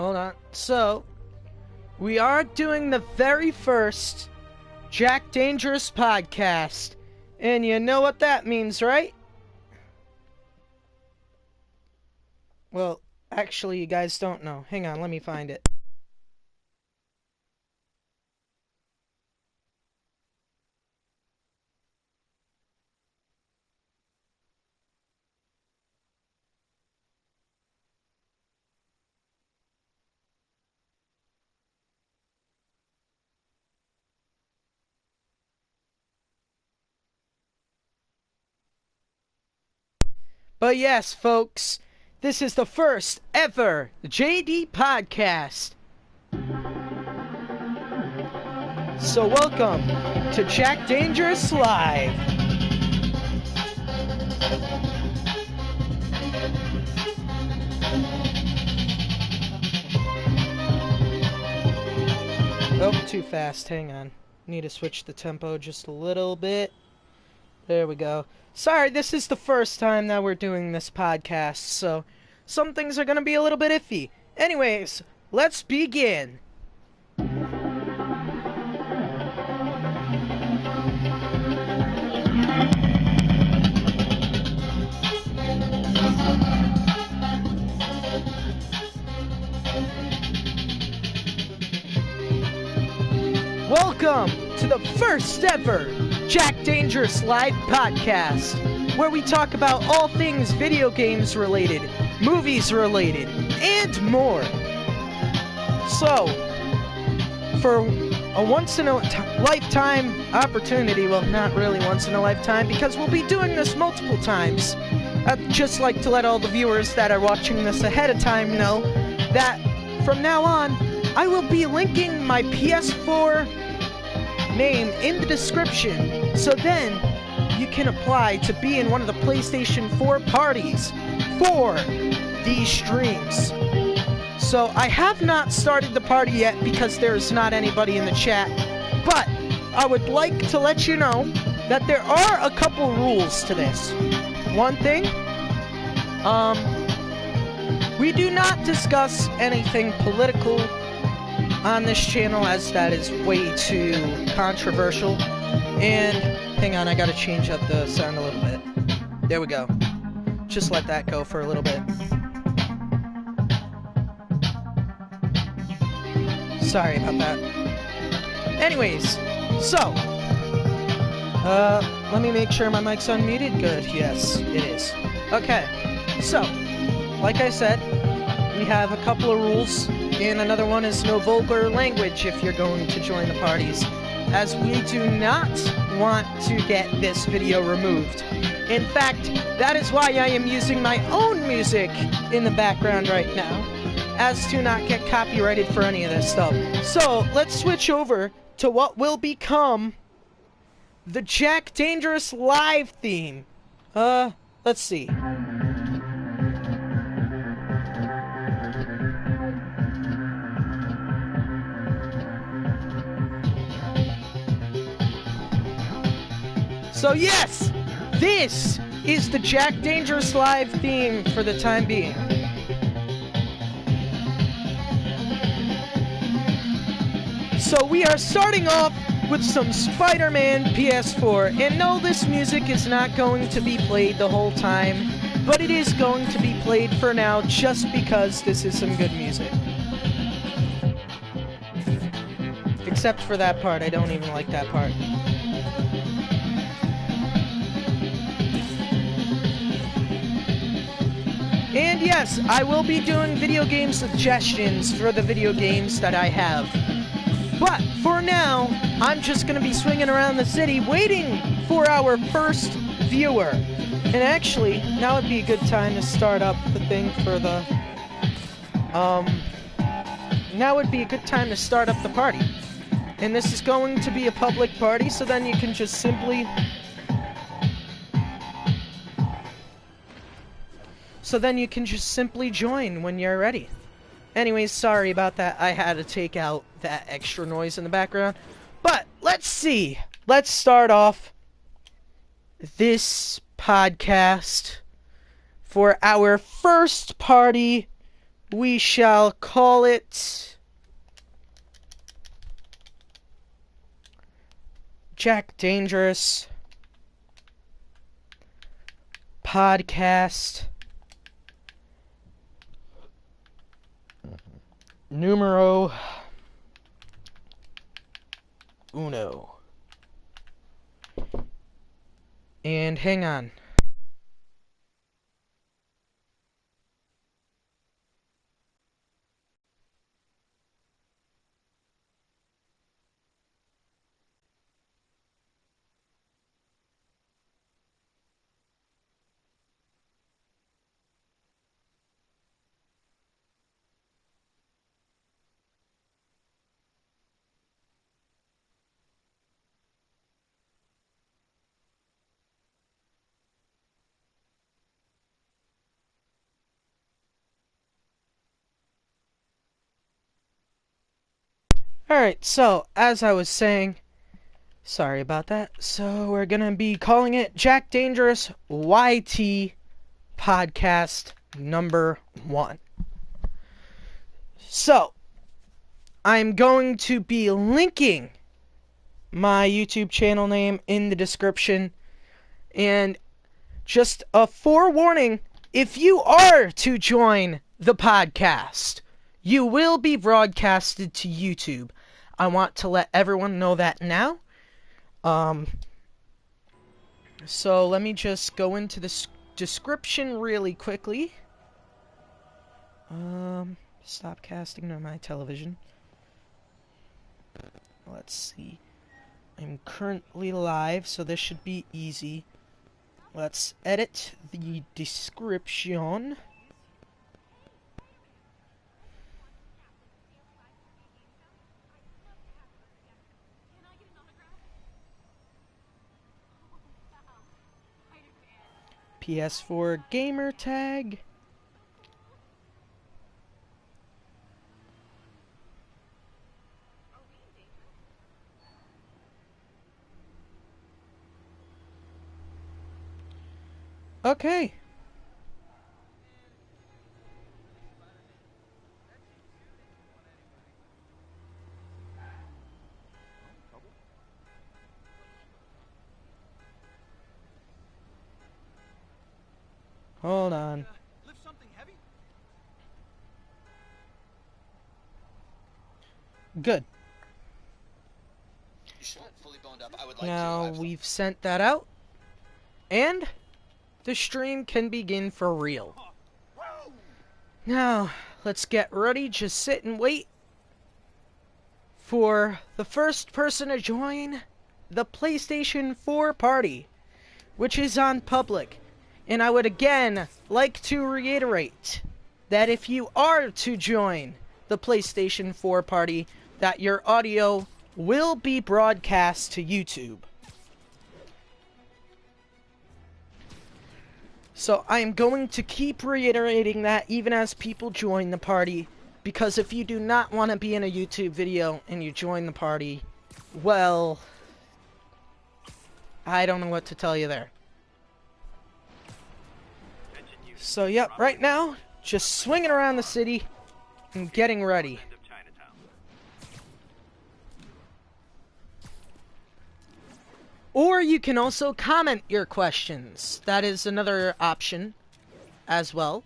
hold on. So, we are doing the very first Jack Dangerous podcast. And you know what that means, right? Well, actually, you guys don't know. Hang on, let me find it. But yes, folks, this is the first ever JD podcast. So welcome to Jack Dangerous Live. Oh, too fast. Hang on. Need to switch the tempo just a little bit. There we go. Sorry, this is the first time that we're doing this podcast, so some things are going to be a little bit iffy. Anyways, let's begin. Welcome to the first ever Jack Dangerous Live podcast, where we talk about all things video games related, movies related, and more. So, for a once-in-a-lifetime opportunity, well, not really once in a lifetime, because we'll be doing this multiple times. I'd just like to let all the viewers that are watching this ahead of time know that from now on, I will be linking my PS4 name in the description, so then you can apply to be in one of the PlayStation 4 parties for these streams. So I have not started the party yet because there's not anybody in the chat, but I would like to let you know that there are a couple rules to this. One thing, we do not discuss anything political on this channel, as that is way too controversial. And hang on, I gotta change up the sound a little bit. There we go. Just let that go for a little bit. Sorry about that. Anyways, so let me make sure my mic's unmuted. Good, yes, it is. Okay, so like I said, we have a couple of rules. And another one is no vulgar language if you're going to join the parties, as we do not want to get this video removed. In fact, that is why I am using my own music in the background right now, as to not get copyrighted for any of this stuff. So, let's switch over to what will become the Jack Dangerous Live theme. Let's see. So yes, this is the Jack Dangerous Live theme for the time being. So we are starting off with some Spider-Man PS4, and no, this music is not going to be played the whole time, but it is going to be played for now just because this is some good music. Except for that part, I don't even like that part. And yes, I will be doing video game suggestions for the video games that I have. But for now, I'm just going to be swinging around the city waiting for our first viewer. And actually, now would be a good time to start up the thing for the... Now would be a good time to start up the party. And this is going to be a public party, so then you can just simply... So then you can just simply join when you're ready. Anyways, sorry about that. I had to take out that extra noise in the background. But let's see. Let's start off this podcast for our first party we shall call it Jack Dangerous Podcast numero uno. And hang on. Alright, so, as I was saying, sorry about that, so we're gonna be calling it Jack Dangerous YT Podcast number 1. So, I'm going to be linking my YouTube channel name in the description, and just a forewarning, if you are to join the podcast, you will be broadcasted to YouTube. I want to let everyone know that now. So let me just go into the description really quickly. Stop casting to my television. Let's see. I'm currently live, so this should be easy. Let's edit the description. PS4 GAMER TAG. Okay. Hold on. Good. Now we've sent that out, and the stream can begin for real. Now, let's get ready, just sit and wait for the first person to join the PlayStation 4 party, which is on public. And I would again like to reiterate that if you are to join the PlayStation 4 party, that your audio will be broadcast to YouTube. So I am going to keep reiterating that even as people join the party, because if you do not want to be in a YouTube video and you join the party, well, I don't know what to tell you there. So yep, right now, just swinging around the city and getting ready. Or you can also comment your questions. That is another option as well.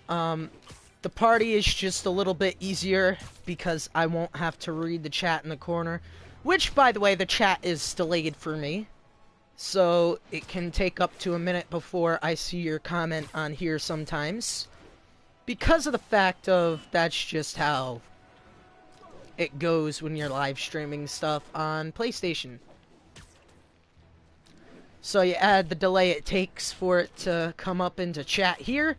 The party is just a little bit easier because I won't have to read the chat in the corner. Which, by the way, the chat is delayed for me. So it can take up to a minute before I see your comment on here sometimes. Because of the fact of that's just how it goes when you're live streaming stuff on PlayStation. So you add the delay it takes for it to come up into chat here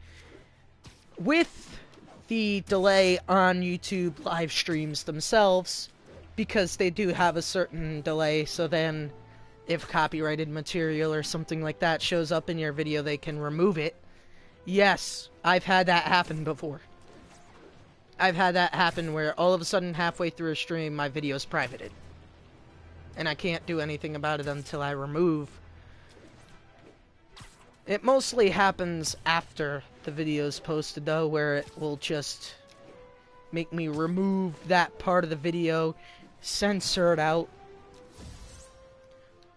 with the delay on YouTube live streams themselves, because they do have a certain delay, so then if copyrighted material or something like that shows up in your video, they can remove it. Yes, I've had that happen before. I've had that happen where all of a sudden halfway through a stream my video is privated. And I can't do anything about it until I remove It mostly happens after the video's posted, though, where it will just make me remove that part of the video, censor it out.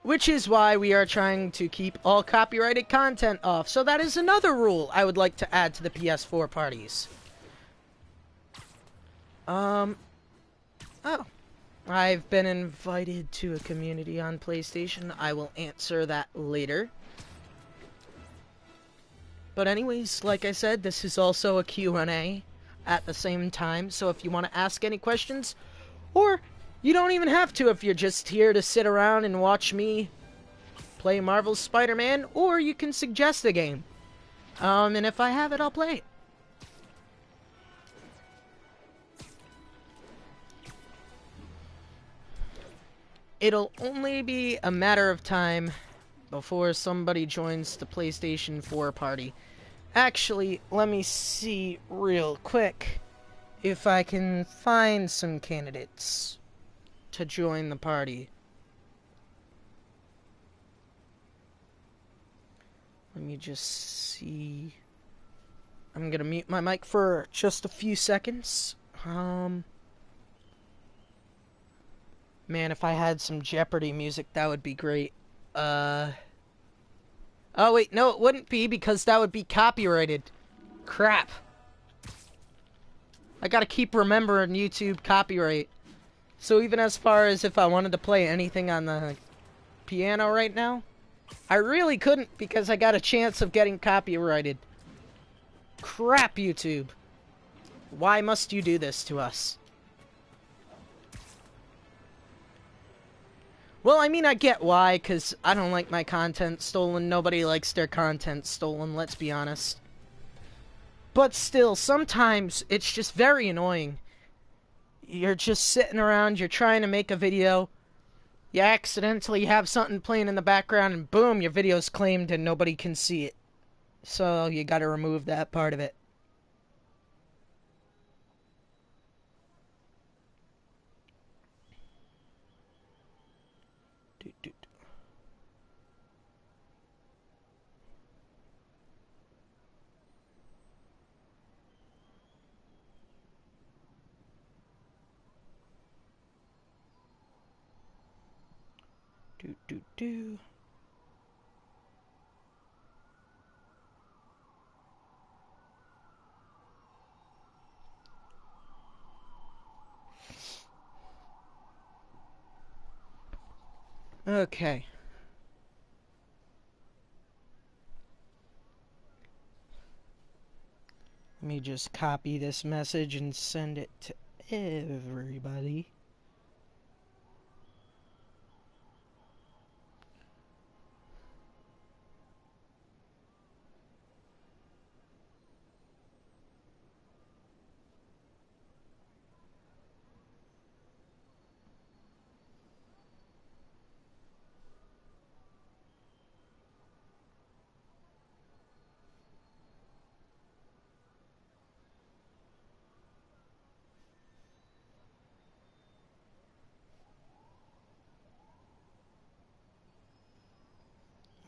Which is why we are trying to keep all copyrighted content off. So that is another rule I would like to add to the PS4 parties. Oh. I've been invited to a community on PlayStation. I will answer that later. But anyways, like I said, this is also a Q&A at the same time. So if you want to ask any questions, or you don't even have to if you're just here to sit around and watch me play Marvel's Spider-Man, or you can suggest a game. And if I have it, I'll play it. It'll only be a matter of time before somebody joins the PlayStation 4 party. Actually, let me see real quick if I can find some candidates to join the party. Let me just see. I'm gonna mute my mic for just a few seconds. Man, if I had some Jeopardy music, that would be great. Oh wait, no, it wouldn't be, because that would be copyrighted. Crap. I gotta keep remembering YouTube copyright. So even as far as if I wanted to play anything on the piano right now, I really couldn't, because I got a chance of getting copyrighted. Crap, YouTube. Why must you do this to us? Well, I mean, I get why, because I don't like my content stolen. Nobody likes their content stolen, let's be honest. But still, sometimes it's just very annoying. You're just sitting around, you're trying to make a video, you accidentally have something playing in the background, and boom, your video's claimed and nobody can see it. So you gotta remove that part of it. Okay. Let me just copy this message and send it to everybody.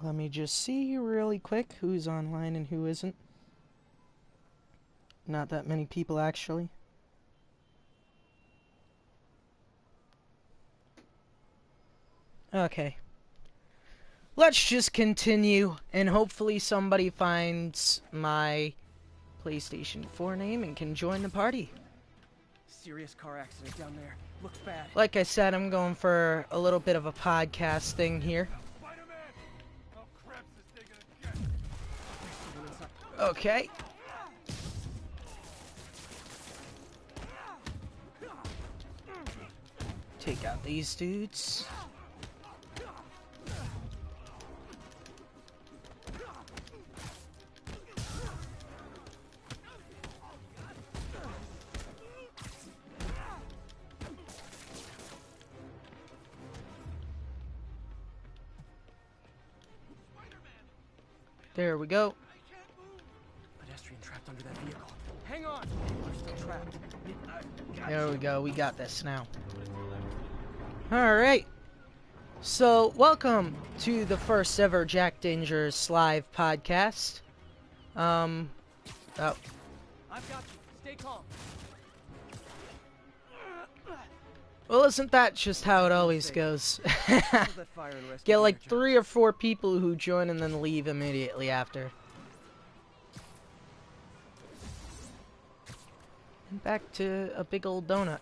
Let me just see really quick who's online and who isn't. Not that many people, actually. Okay. Let's just continue, and hopefully somebody finds my PlayStation 4 name and can join the party. Serious car accident down there. Looks bad. Like I said, I'm going for a little bit of a podcast thing here. Okay. Take out these dudes. There we go. Pedestrian trapped under that vehicle. Hang on! We're still trapped. There we go. We got this now. Alright. So, welcome to the first ever Jack Dangerous live podcast. Oh, I've got you. Stay calm. well, isn't that just how it always goes? Hold that fire and rescue Get like Jack. 3 or 4 people who join and then leave immediately after. And back to a big old donut.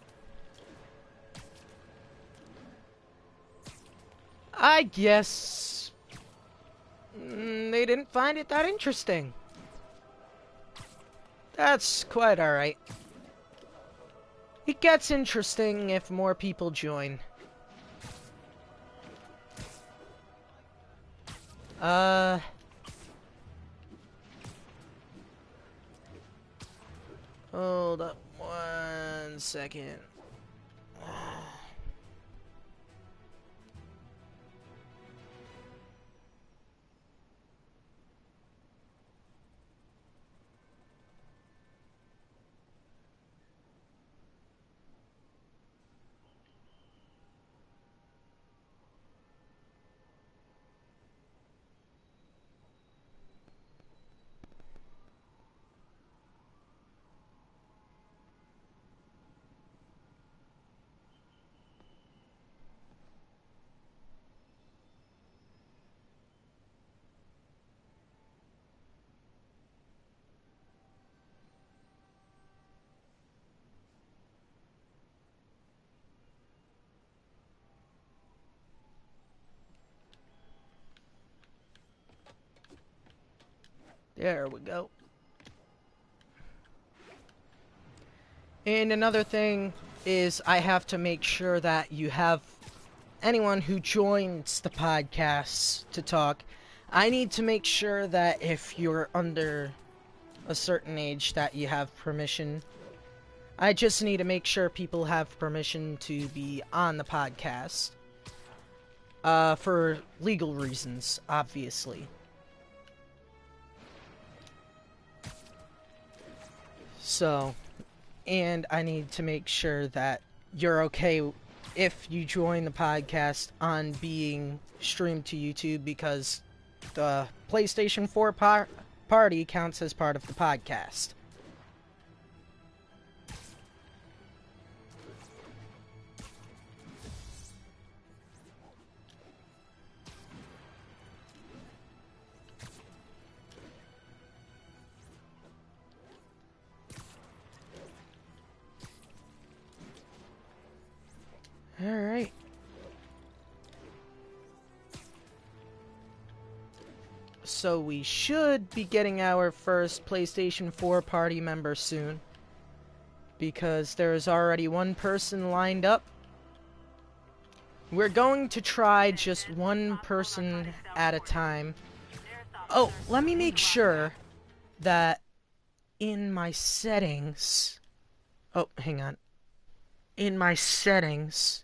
I guess they didn't find it that interesting. That's quite alright. It gets interesting if more people join. Hold up 1 second. There we go. And another thing is I have to make sure that you have anyone who joins the podcast to talk. I need to make sure that if you're under a certain age that you have permission. I just need to make sure people have permission to be on the podcast. For legal reasons, obviously. So, and I need to make sure that you're okay if you join the podcast on being streamed to YouTube, because the PlayStation 4 party counts as part of the podcast. Alright. So we should be getting our first PlayStation 4 party member soon, because there's already one person lined up. We're going to try just one person at a time. Oh, let me make sure that in my settings... Oh, hang on. In my settings,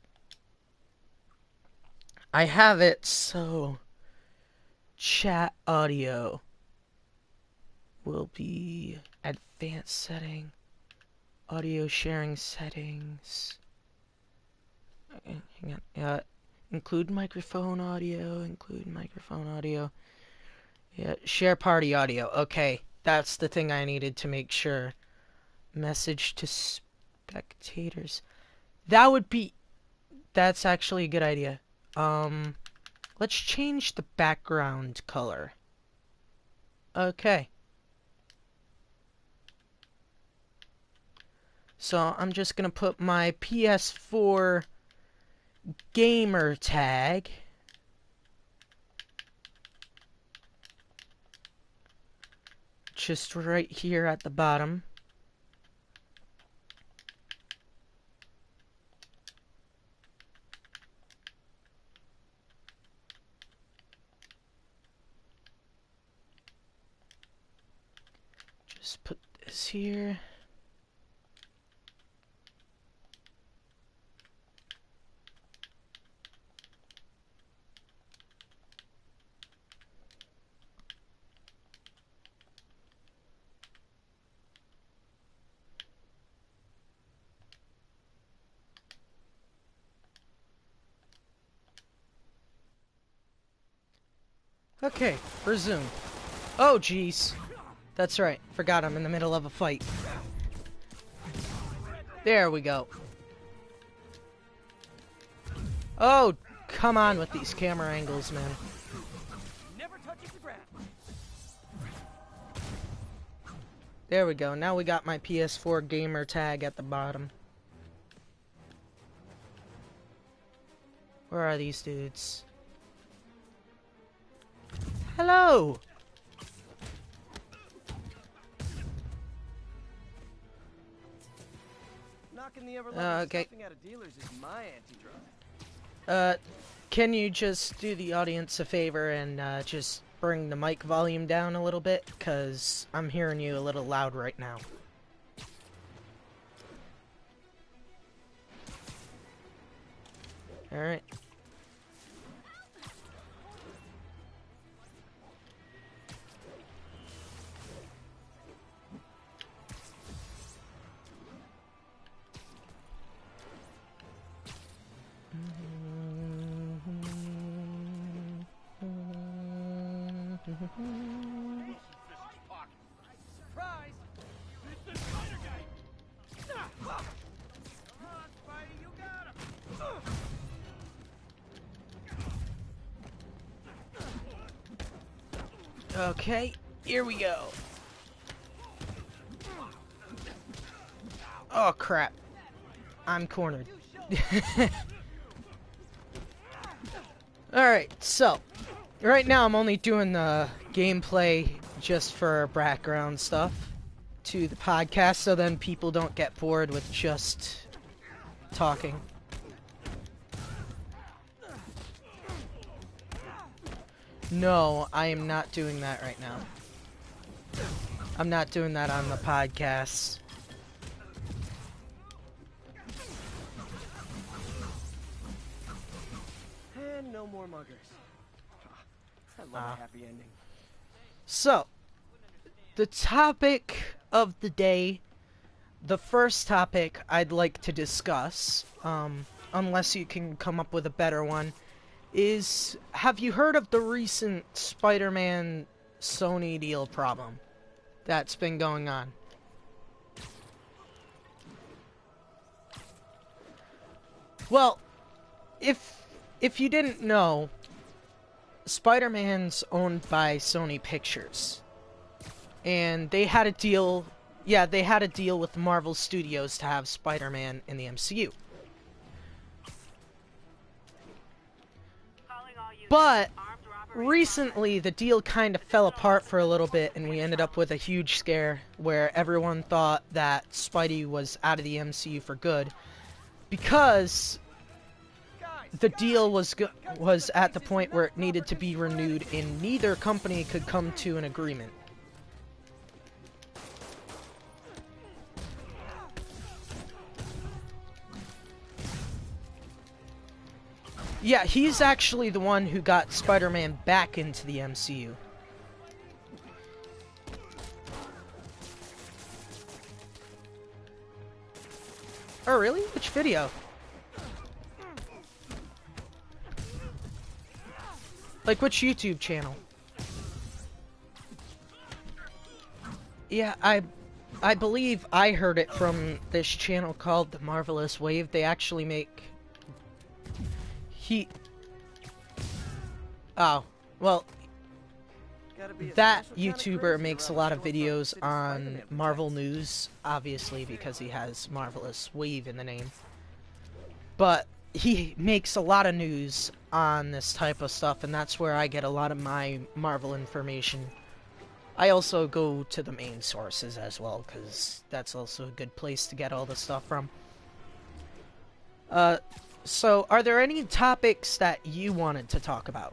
I have it so chat audio will be advanced setting, audio sharing settings. Okay, hang on. Include microphone audio. Yeah, share party audio. Okay, that's the thing I needed to make sure. Message to spectators. That's actually a good idea. Let's change the background color. Okay. So I'm just gonna put my PS4 GAMER TAG. Just right here at the bottom. Just put this here. Okay, resume. Oh, jeez. That's right. Forgot I'm in the middle of a fight. There we go. Oh, come on with these camera angles, man. Never touches the ground. There we go. Now we got my PS4 gamer tag at the bottom. Where are these dudes? Hello! Knocking the ever-loving okay. stuffing out of dealers is my anti-drug. Can you just do the audience a favor and just bring the mic volume down a little bit? 'Cause I'm hearing you a little loud right now. Alright. Surprise! It's the spider guy! Come on, Spidey, you got him! Okay, here we go. Oh crap. I'm cornered. Alright, so right now I'm only doing the gameplay just for background stuff to the podcast, so then people don't get bored with just talking. No, I am not doing that right now. I'm not doing that on the podcast. And no more muggers. I love a happy ending. So, the topic of the day, the first topic I'd like to discuss, unless you can come up with a better one, is, have you heard of the recent Spider-Man Sony deal problem that's been going on? Well, if you didn't know, Spider-Man's owned by Sony Pictures. And they had a deal, they had a deal with Marvel Studios to have Spider-Man in the MCU. But recently the deal kind of fell apart for a little bit, and we ended up with a huge scare where everyone thought that Spidey was out of the MCU for good because the deal was at the point where it needed to be renewed and neither company could come to an agreement. Yeah, he's actually the one who got Spider-Man back into the MCU. Oh, really? Which video? Like, which YouTube channel? Yeah, I believe I heard it from this channel called The Marvelous Wave. They actually make... Oh, well, that YouTuber makes a lot of videos on Marvel News, obviously, because he has Marvelous Wave in the name. But he makes a lot of news on this type of stuff, and that's where I get a lot of my Marvel information. I also go to the main sources as well, because that's also a good place to get all the stuff from. So, are there any topics that you wanted to talk about?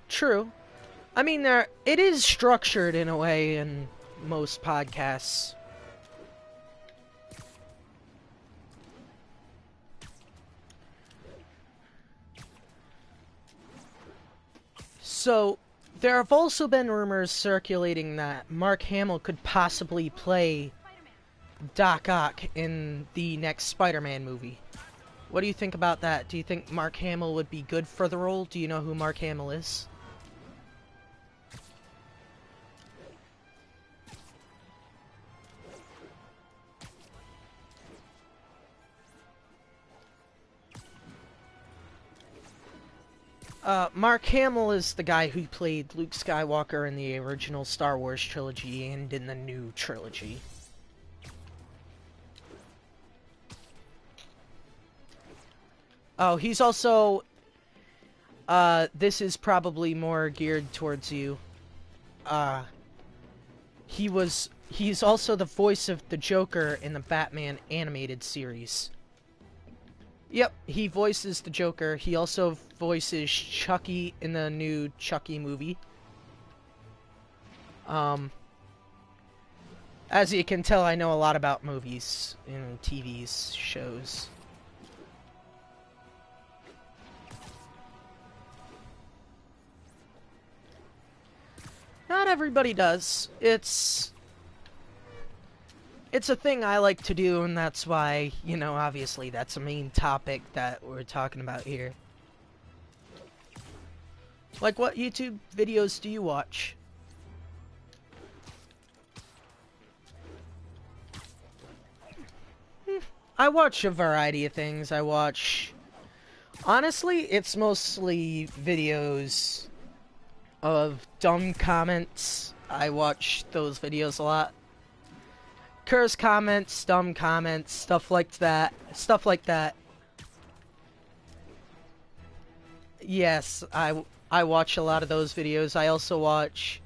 True. I mean, it is structured in a way in most podcasts. So, There have also been rumors circulating that Mark Hamill could possibly play Doc Ock in the next Spider-Man movie. What do you think about that? Do you think Mark Hamill would be good for the role? Do you know who Mark Hamill is? Mark Hamill is the guy who played Luke Skywalker in the original Star Wars trilogy and in the new trilogy. Oh, he's also... this is probably more geared towards you. He's also the voice of the Joker in the Batman animated series. Yep, he voices the Joker. He also voices Chucky in the new Chucky movie. As you can tell, I know a lot about movies and TV shows. Not everybody does. It's a thing I like to do, and that's why, you know, obviously that's a main topic that we're talking about here. Like, what YouTube videos do you watch? I watch a variety of things. I watch... Honestly, it's mostly videos of dumb comments. I watch those videos a lot. Curse comments, dumb comments, stuff like that. Stuff like that. Yes, I watch a lot of those videos. I also watch...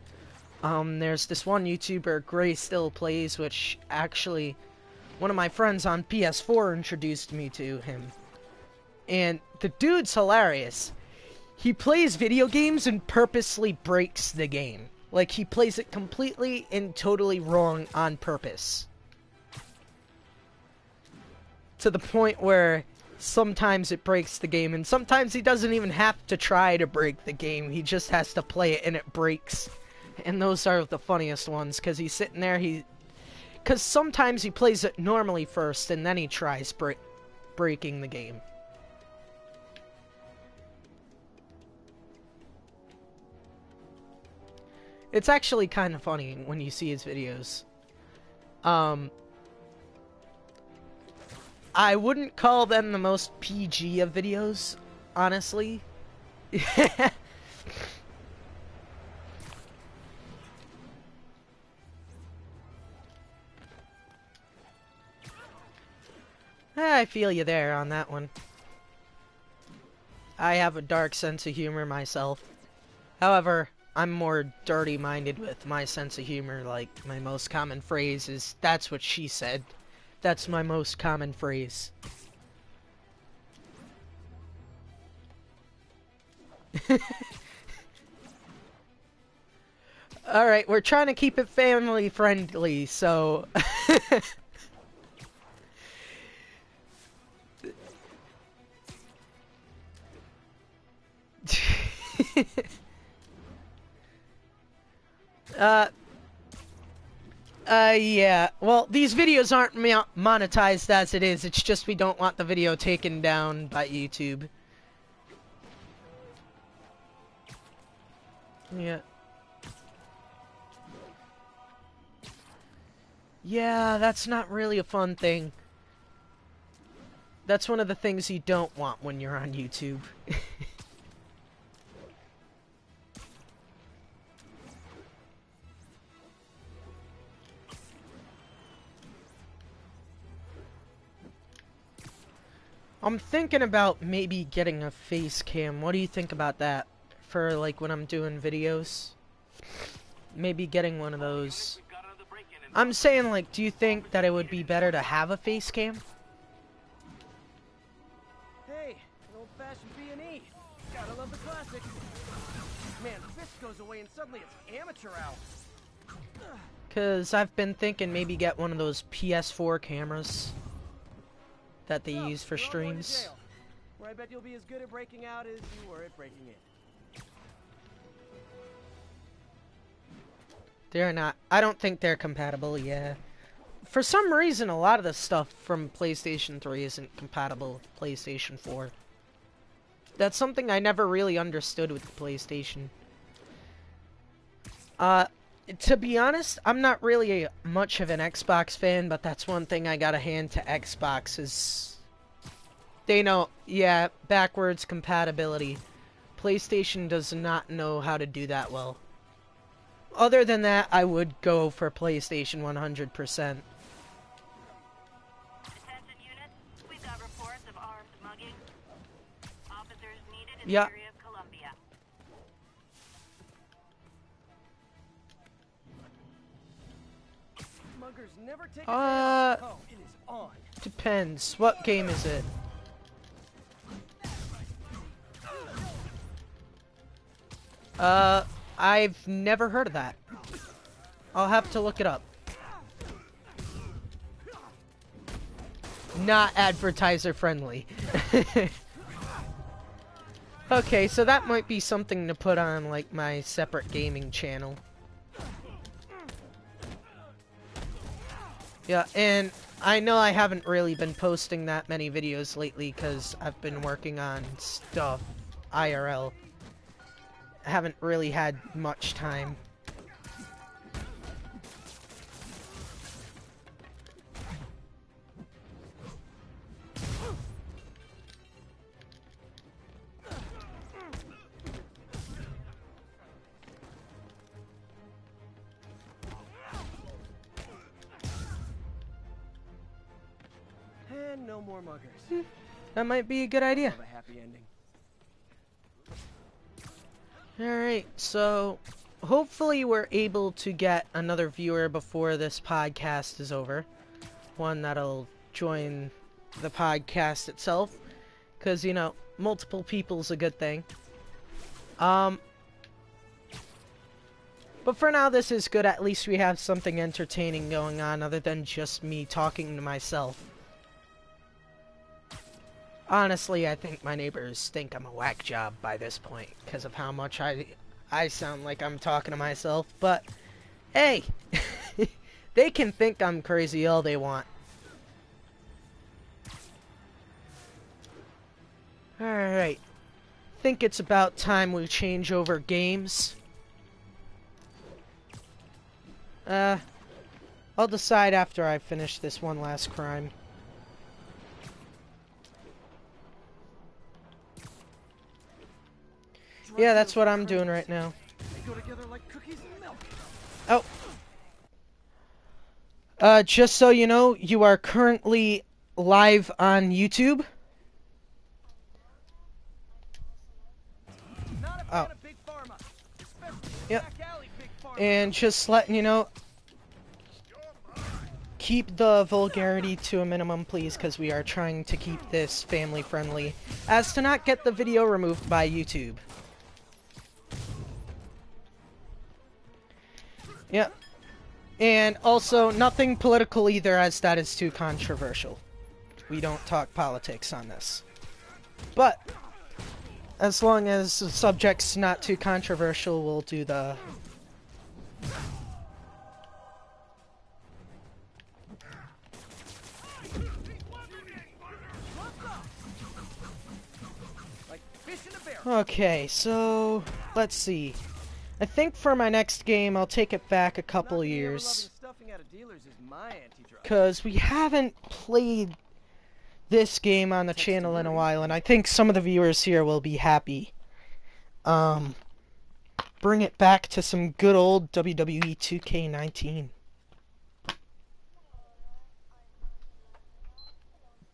there's this one YouTuber, Gray Still Plays, which actually... one of my friends on PS4 introduced me to him. And the dude's hilarious. He plays video games and purposely breaks the game. Like, he plays it completely and totally wrong on purpose. To the point where sometimes it breaks the game, and sometimes he doesn't even have to try to break the game. He just has to play it and it breaks. And those are the funniest ones, because he's sitting there, because sometimes he plays it normally first, and then he tries breaking the game. It's actually kind of funny when you see his videos. I wouldn't call them the most PG of videos, honestly. I feel you there on that one. I have a dark sense of humor myself. However, I'm more dirty-minded with my sense of humor. Like, my most common phrase is, "That's what she said." That's my most common phrase. Alright, we're trying to keep it family-friendly, so... yeah. Well, these videos aren't monetized as it is. It's just we don't want the video taken down by YouTube. Yeah. Yeah, that's not really a fun thing. That's one of the things you don't want when you're on YouTube. I'm thinking about maybe getting a face cam. What do you think about that? For, like, when I'm doing videos? Maybe getting one of those. I'm saying, like, do you think that it would be better to have a face cam? Hey, an old-fashioned B&E. Gotta love the classic. Man, Fisk goes away and suddenly it's amateur hour. Because I've been thinking maybe get one of those PS4 cameras that they use for streams. Where I bet you'll be as good at breaking out as you were at breaking in. They're not. I don't think they're compatible, yeah. For some reason, a lot of the stuff from PlayStation 3 isn't compatible with PlayStation 4. That's something I never really understood with the PlayStation. To be honest, I'm not really much of an Xbox fan, but that's one thing I gotta hand to Xbox is... They know, yeah, backwards compatibility. PlayStation does not know how to do that well. Other than that, I would go for PlayStation 100%. Attention units, we've got reports of armed mugging. Officers needed in the area of Columbia. Muggers never take Oh, it is on. depends. What game is it? I've never heard of that. I'll have to look it up. Not advertiser friendly. Okay, so that might be something to put on, like, my separate gaming channel. Yeah, and I know I haven't really been posting that many videos lately because I've been working on stuff IRL. I haven't really had much time. And no more muggers. That might be a good idea. Have a happy ending. Alright, so hopefully we're able to get another viewer before this podcast is over. One that'll join the podcast itself. Because, you know, multiple people's a good thing. But for now, this is good. At least we have something entertaining going on other than just me talking to myself. Honestly, I think my neighbors think I'm a whack job by this point because of how much I sound like I'm talking to myself. But, hey, they can think I'm crazy all they want. Alright, think it's about time we change over games. I'll decide after I finish this one last crime. Yeah, that's what I'm doing right now. They go together like cookies and milk. Oh. Just so you know, you are currently live on YouTube. Not a fan of big pharma, especially Yep. back alley big pharma. And just letting you know, keep the vulgarity to a minimum, please, because we are trying to keep this family friendly, as to not get the video removed by YouTube. Yep. And also, nothing political either, as that is too controversial. We don't talk politics on this. But, as long as the subject's not too controversial, we'll do the... Like fish in a barrel. Okay, so let's see. I think for my next game, I'll take it back a couple Not being ever years. loving stuffing out of dealers is my anti-drug. Because we haven't played this game on the channel in a while, and I think some of the viewers here will be happy. Bring it back to some good old WWE 2K19.